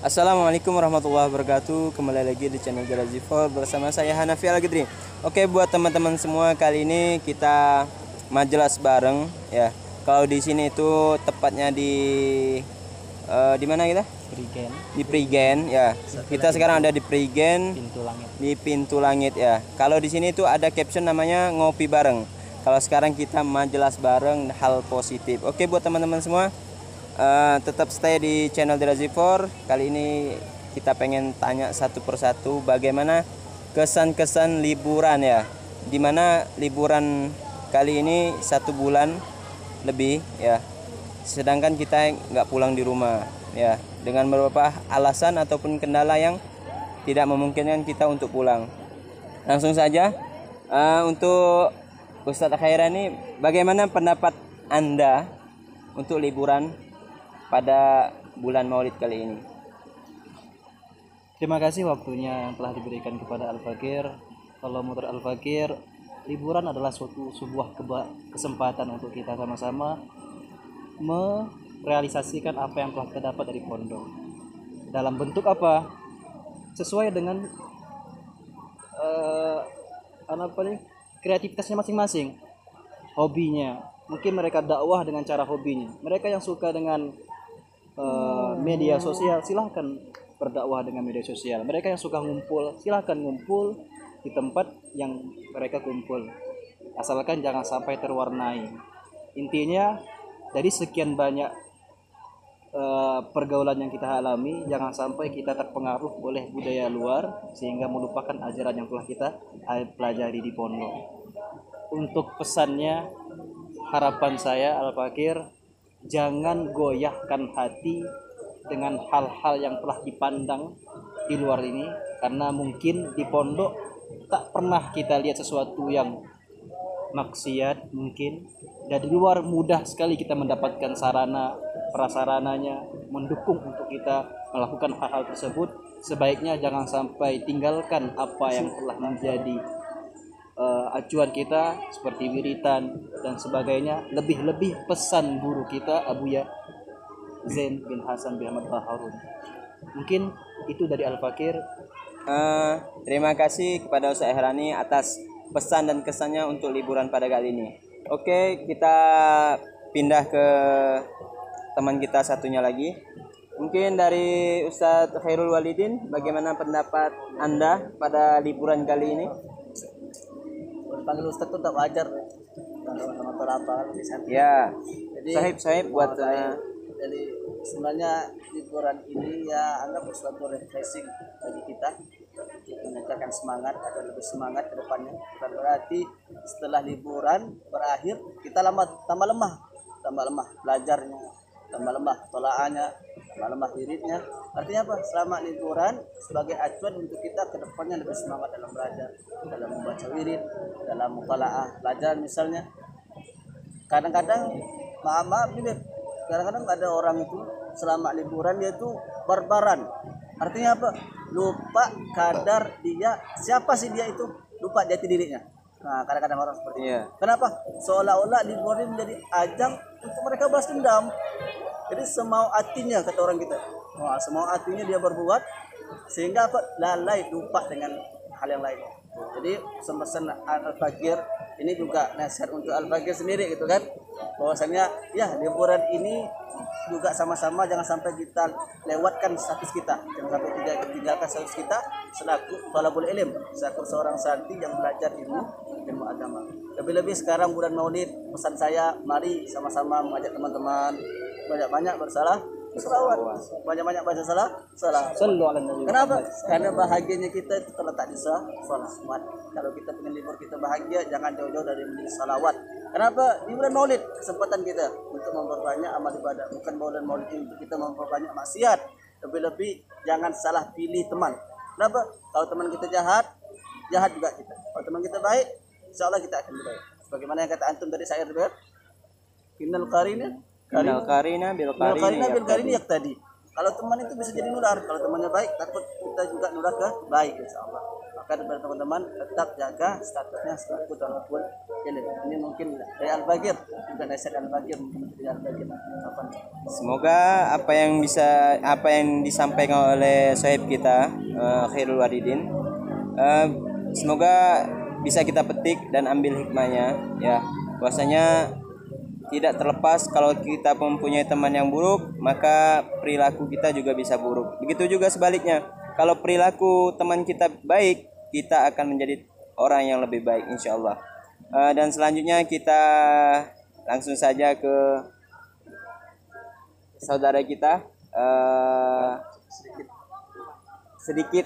Assalamualaikum warahmatullahi wabarakatuh. Kembali lagi di channel Garazi4 bersama saya Hanafi Al-Gidri. Oke, buat teman-teman semua, kali ini kita majelis bareng ya. Kalau di sini itu tepatnya di mana kita? Prigen, Di Prigen ya. Kita sekarang ada di Prigen pintu langit. di Pintu Langit ya. Kalau di sini itu ada caption namanya ngopi bareng. Kalau sekarang kita majelis bareng hal positif. Oke, buat teman-teman semua, tetap stay di channel Garazi4. Kali ini kita pengen tanya satu persatu bagaimana kesan-kesan liburan ya. Dimana liburan kali ini 1 bulan lebih ya. Sedangkan kita nggak pulang di rumah ya, dengan beberapa alasan ataupun kendala yang tidak memungkinkan kita untuk pulang. Langsung saja, untuk Ustadz Khairani, bagaimana pendapat Anda untuk liburan pada bulan Maulid kali ini? Terima kasih waktunya yang telah diberikan kepada Al-Fakir. Kalau menurut Al-Fakir, liburan adalah sebuah kesempatan untuk kita sama-sama merealisasikan apa yang telah kita dapat dari pondok. Dalam bentuk apa? Sesuai dengan kreativitasnya masing-masing, hobinya. Mungkin mereka dakwah dengan cara hobinya. Mereka yang suka dengan media sosial, silahkan berdakwah dengan media sosial. Mereka yang suka ngumpul, silahkan ngumpul di tempat yang mereka kumpul, asalkan jangan sampai terwarnai. Intinya, dari sekian banyak pergaulan yang kita alami, jangan sampai kita terpengaruh oleh budaya luar sehingga melupakan ajaran yang telah kita pelajari di pondok. Untuk pesannya, harapan saya Al-Fakir, jangan goyahkan hati dengan hal-hal yang telah dipandang di luar ini, karena mungkin di pondok tak pernah kita lihat sesuatu yang maksiat mungkin. Dari luar mudah sekali kita mendapatkan sarana prasarananya mendukung untuk kita melakukan hal-hal tersebut. Sebaiknya jangan sampai tinggalkan apa yang telah menjadi acuan kita seperti wiritan dan sebagainya. Lebih-lebih pesan guru kita Abuya Zain bin Hasan bin Ahmad Baharun. Mungkin itu dari Al-Fakir. Terima kasih kepada Ustaz Khairani atas pesan dan kesannya untuk liburan pada kali ini. Oke, kita pindah ke teman kita satunya lagi. Mungkin dari Ustadz Khairul Walidin, bagaimana pendapat Anda pada liburan kali ini? Panggil Ustadz itu tak wajar sama apa Ya, jadi sahib buat jadi sebenarnya liburan ini ya anggap suatu refreshing bagi kita untuk meningkatkan semangat agar lebih semangat ke depannya. Bukan berarti setelah liburan berakhir kita tambah lemah belajarnya, tambah lemah tolaannya, tambah lemah wiridnya. Artinya apa? Selama liburan sebagai acuan untuk kita ke depannya lebih semangat dalam belajar, dalam membaca wirid, dalam mutalaah pelajaran misalnya. Kadang-kadang maaf nih Beb, kadang-kadang ada orang itu selama liburan dia itu barbaran. Artinya apa? Lupa kadar dia, siapa sih dia itu, lupa jati dirinya. Nah, kadang-kadang orang seperti itu. Kenapa? Seolah-olah liburan ini menjadi ajang untuk mereka balas dendam. Jadi semau hatinya kata orang kita. Wah, semau hatinya dia berbuat sehingga apa? Lalai, lupa dengan hal yang lain. Jadi pesan Al-Fakir ini juga nasihat untuk Al-Fakir sendiri gitu kan. Bahwasanya ya liburan ini juga sama-sama jangan sampai kita lewatkan status kita, jangan sampai tidak tinggalkan status kita selaku thalabul ilm, selaku seorang santri yang belajar ilmu agama. Lebih-lebih sekarang bulan Maulid, pesan saya mari sama-sama mengajak teman-teman banyak-banyak bersalawat, banyak-banyak baca salah. Kenapa? Karena bahagianya kita itu terletak di salawat. Kalau kita pengen libur kita bahagia, jangan jauh-jauh dari menjadi salawat. Kenapa? Di bulan Maulid kesempatan kita untuk memperbanyak amal ibadah. Bukan bulan Maulid ini untuk kita memperbanyak maksiat. Lebih-lebih jangan salah pilih teman. Kenapa? Kalau teman kita jahat juga kita. Kalau teman kita baik, insya Allah kita akan lebih baik. Sebagaimana yang kata antum tadi saya Innal qarina bil qarini yak tadi. Kalau teman itu bisa jadi nular, kalau temannya baik takut kita juga nular ke baik insya Allah. Maka kepada teman-teman tetap jaga statusnya selaku walaupun ini mungkin dari Al-Bagir, bukan dari Syed Al-Bagir, mungkin dari Al-Bagir. Semoga apa yang disampaikan oleh Sohib kita Khairul Waridin, semoga bisa kita petik dan ambil hikmahnya ya. Bahwasanya tidak terlepas kalau kita mempunyai teman yang buruk, maka perilaku kita juga bisa buruk. Begitu juga sebaliknya. Kalau perilaku teman kita baik, kita akan menjadi orang yang lebih baik insya Allah. Dan selanjutnya kita langsung saja ke saudara kita. Sedikit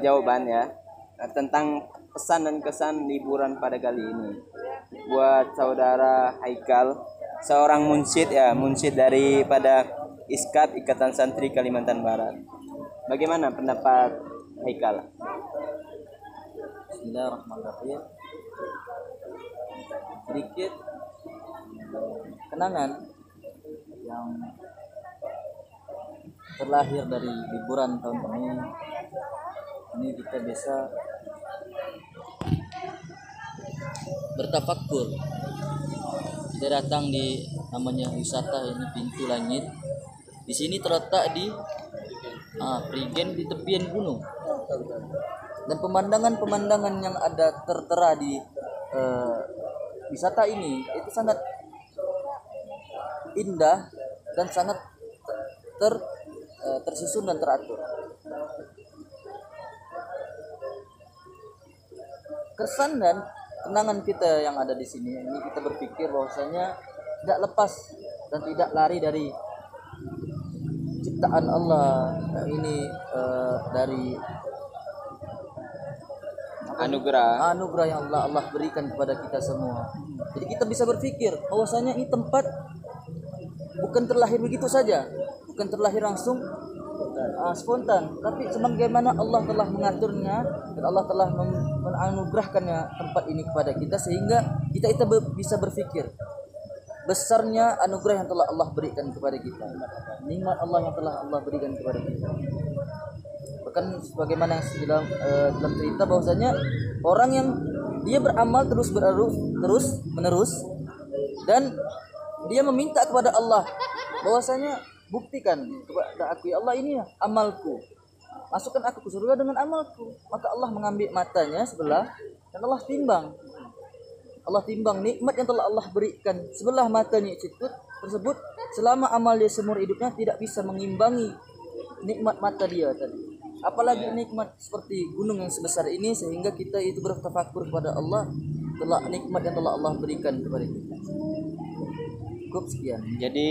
jawaban ya tentang pesan dan kesan liburan pada kali ini buat saudara Haikal, seorang munsyid ya, munsyid daripada ISKAD Ikatan Santri Kalimantan Barat. Bagaimana pendapat Haikal? Bismillahirrahmanirrahim. Sedikit kenangan yang terlahir dari liburan tahun ini kita bisa bertafakur. Kita datang di namanya wisata ini Pintu Langit. Di sini terletak di Prigen di tepian gunung. Dan pemandangan-pemandangan yang ada tertera di wisata ini itu sangat indah dan sangat tersusun dan teratur. Kesan dan kenangan kita yang ada di sini ini kita berpikir bahwasanya tidak lepas dan tidak lari dari ciptaan Allah ini, dari anugerah yang Allah berikan kepada kita semua. Jadi kita bisa berpikir bahwasanya ini tempat bukan terlahir begitu saja, bukan terlahir langsung spontan, tapi sebagaimana Allah telah mengaturnya dan Allah telah menganugerahkannya tempat ini kepada kita, sehingga kita bisa berpikir besarnya anugerah yang telah Allah berikan kepada kita, nikmat Allah yang telah Allah berikan kepada kita. Bahkan sebagaimana yang dalam cerita bahwasanya orang yang dia beramal terus menerus dan dia meminta kepada Allah bahwasanya buktikan kepada aku ya Allah ini ya amalku, masukkan aku ke surga dengan amalku. Maka Allah mengambil matanya sebelah dan Allah timbang nikmat yang telah Allah berikan sebelah matanya tersebut, selama amal dia seumur hidupnya tidak bisa mengimbangi nikmat mata dia tadi. Apalagi nikmat seperti gunung yang sebesar ini, sehingga kita itu bertafakur kepada Allah telah nikmat yang telah Allah berikan kepada kita. Cukup sekian. Jadi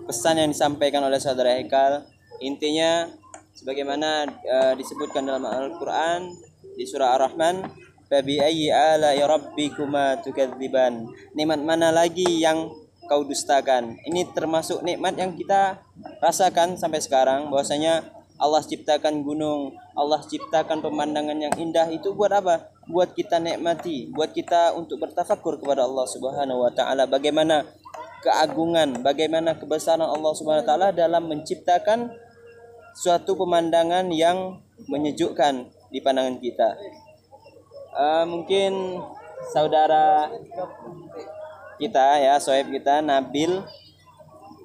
pesan yang disampaikan oleh saudara Haikal intinya sebagaimana disebutkan dalam Al-Qur'an di surah Ar-Rahman, "Fabi ayyi ala'i rabbikuma tukadziban." Nikmat mana lagi yang kau dustakan? Ini termasuk nikmat yang kita rasakan sampai sekarang, bahwasanya Allah ciptakan gunung, Allah ciptakan pemandangan yang indah. Itu buat apa? Buat kita nikmati, buat kita untuk bertafakur kepada Allah Subhanahu wa taala, bagaimana keagungan, bagaimana kebesaran Allah Subhanahu wa taala dalam menciptakan suatu pemandangan yang menyejukkan di pandangan kita. Mungkin saudara kita ya, sohib kita Nabil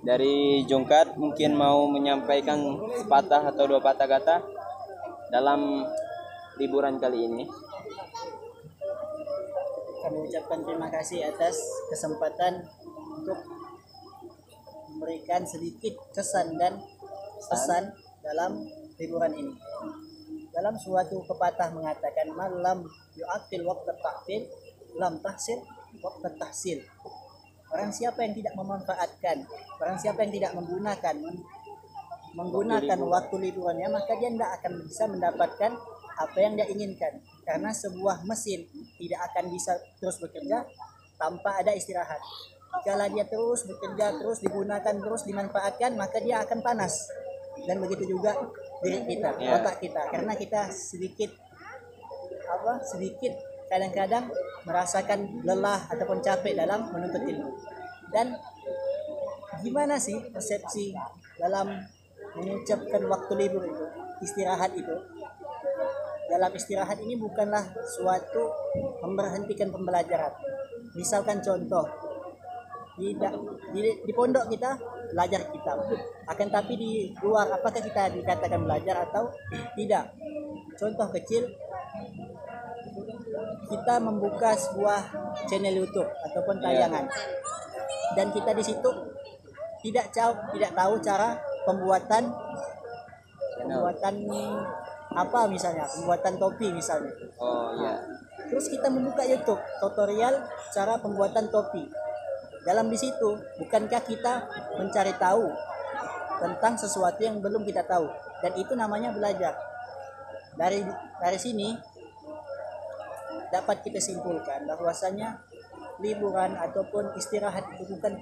dari Jongkat mungkin mau menyampaikan sepatah atau dua patah kata dalam liburan kali ini. Kami ucapkan terima kasih atas kesempatan untuk memberikan sedikit kesan dan pesan dalam liburan ini. Dalam suatu pepatah mengatakan, malam yu'akil waqta ta'til lam tahsil waqta tahsil. Barang siapa yang tidak memanfaatkan, barang siapa yang tidak menggunakan waktu liburannya, maka dia tidak akan bisa mendapatkan apa yang dia inginkan. Karena sebuah mesin tidak akan bisa terus bekerja tanpa ada istirahat. Jika dia terus bekerja, terus digunakan, terus dimanfaatkan, maka dia akan panas. Dan begitu juga diri kita, otak kita. Karena kita sedikit kadang-kadang merasakan lelah ataupun capek dalam menuntut ilmu. Dan gimana sih persepsi dalam mengucapkan waktu libur itu, istirahat itu. Dalam istirahat ini bukanlah suatu memberhentikan pembelajaran. Misalkan contoh, di pondok kita belajar kitab, akan tapi di luar apakah kita dikatakan belajar atau tidak? Contoh kecil, kita membuka sebuah channel YouTube ataupun tayangan, dan kita di situ tidak tahu cara pembuatan apa, misalnya pembuatan topi misalnya. Oh iya. Terus kita membuka YouTube tutorial cara pembuatan topi. Dalam di situ bukankah kita mencari tahu tentang sesuatu yang belum kita tahu, dan itu namanya belajar. Dari sini dapat kita simpulkan bahwasanya liburan ataupun istirahat itu bukan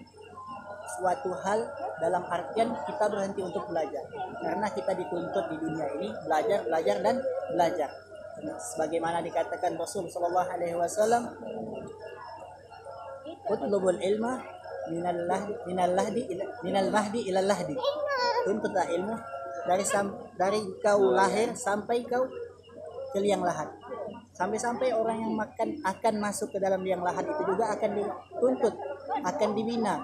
suatu hal dalam artian kita berhenti untuk belajar, karena kita dituntut di dunia ini belajar dan belajar. Sebagaimana dikatakan Rasul Shallallahu Alaihi Wasallam, utlubul ilma minal mahdi ilal lahdi. Tuntutlah ilmu dari kau lahir sampai kau ke liang lahat. Sampai orang yang akan masuk ke dalam liang lahat itu juga akan dituntut, akan dibina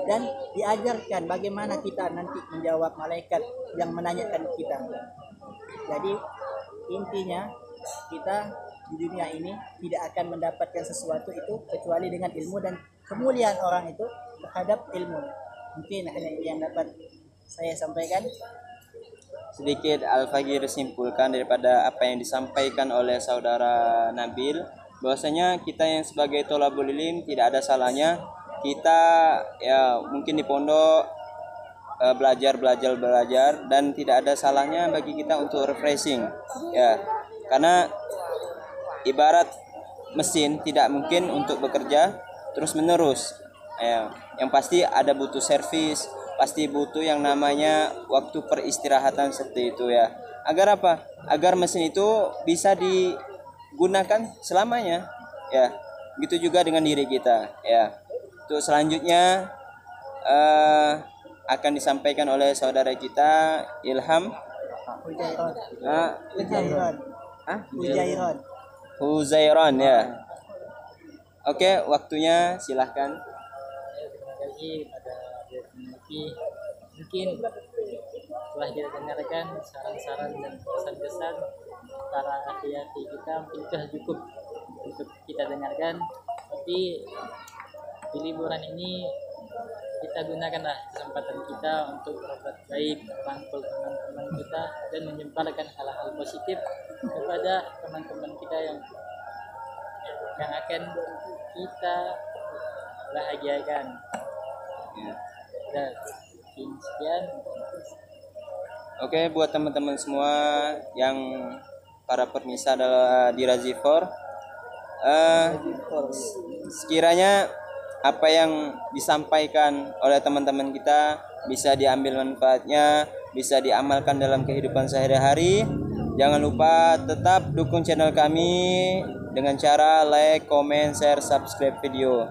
dan diajarkan bagaimana kita nanti menjawab malaikat yang menanyakan kita. Jadi intinya kita di dunia ini tidak akan mendapatkan sesuatu itu kecuali dengan ilmu dan kemuliaan orang itu terhadap ilmu. Mungkin hanya ini yang dapat saya sampaikan. Sedikit Al-Fagir simpulkan daripada apa yang disampaikan oleh saudara Nabil, bahwasanya kita yang sebagai tholabul ilm tidak ada salahnya kita ya mungkin di pondok belajar dan tidak ada salahnya bagi kita untuk refreshing ya, karena ibarat mesin tidak mungkin untuk bekerja terus menerus ya, yang pasti ada butuh servis, pasti butuh yang namanya waktu peristirahatan seperti itu ya. Agar apa? Agar mesin itu bisa digunakan selamanya ya. Gitu juga dengan diri kita ya. Untuk selanjutnya akan disampaikan oleh saudara kita Ilham Huzairon ya. Oke, waktunya silahkan. Terima kasih pada community. Mungkin setelah kita dengarkan saran-saran dan pesan-pesan para hati-hati kita, mungkin itu cukup untuk kita dengarkan. Tapi di liburan ini kita gunakanlah kesempatan kita untuk berbuat baik, merangkul teman-teman kita dan menyebarkan hal-hal positif kepada teman-teman kita yang akan kita bahagiakan. Dan sekian. Oke, buat teman-teman semua yang para permisa di Razivor, sekiranya apa yang disampaikan oleh teman-teman kita bisa diambil manfaatnya, bisa diamalkan dalam kehidupan sehari-hari. Jangan lupa tetap dukung channel kami dengan cara like, comment, share, subscribe video.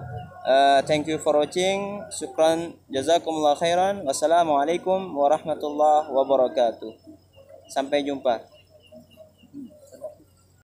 Thank you for watching. Syukran, jazakumullah khairan. Wassalamualaikum warahmatullahi wabarakatuh. Sampai jumpa.